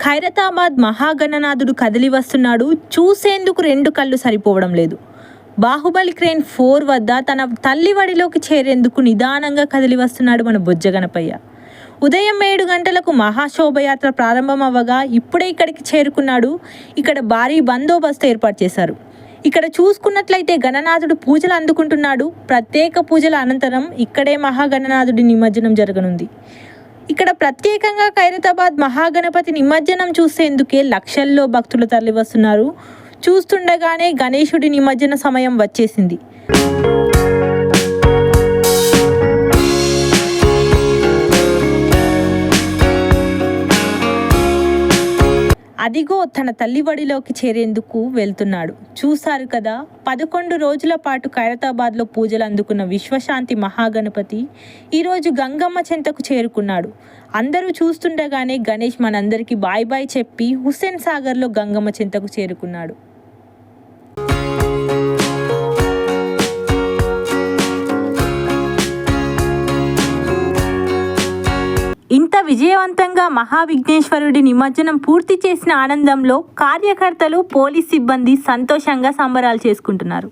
ఖైరతాబాద్ మహాగణనాథుడు కదిలి వస్తున్నాడు. చూసేందుకు 2 కళ్ళు సరిపోవడం లేదు. బాహుబలి క్రేన్ 4 వద్ద తన తల్లి వడిలోకి చేరేందుకు నిదానంగా కదిలి వస్తున్నాడు మన బొజ్జ గణపయ్య. ఉదయం 7 గంటలకు మహాశోభయాత్ర ప్రారంభం అవ్వగా ఇప్పుడే ఇక్కడికి చేరుకున్నాడు. ఇక్కడ భారీ బందోబస్తు ఏర్పాటు చేశారు. ఇక్కడ చూసుకున్నట్లయితే గణనాథుడు పూజలు అందుకుంటున్నాడు. ప్రత్యేక పూజల అనంతరం ఇక్కడే మహాగణనాథుడి నిమజ్జనం జరగనుంది. ఇక్కడ ప్రత్యేకంగా ఖైరతాబాద్ మహాగణపతి నిమజ్జనం చూసేందుకే లక్షల్లో భక్తులు తరలి వస్తున్నారు. చూస్తుండగానే గణేశుడి నిమజ్జన సమయం వచ్చేసింది. అదిగో తన తల్లి వడిలోకి చేరేందుకు వెళ్తున్నాడు. చూశారు కదా, 11 రోజుల పాటు ఖైరతాబాద్లో పూజలు అందుకున్న విశ్వశాంతి మహాగణపతి ఈరోజు గంగమ్మ చెంతకు చేరుకున్నాడు. అందరూ చూస్తుండగానే గణేష్ మనందరికీ బాయ్ బాయ్ చెప్పి హుస్సేన్ సాగర్లో గంగమ్మ చెంతకు చేరుకున్నాడు. ఇంత విజయవంతంగా మహావిఘ్నేశ్వరుడి నిమజ్జనం పూర్తి చేసిన ఆనందంలో కార్యకర్తలు, పోలీస్ సిబ్బంది సంతోషంగా సంబరాలు చేసుకుంటున్నారు.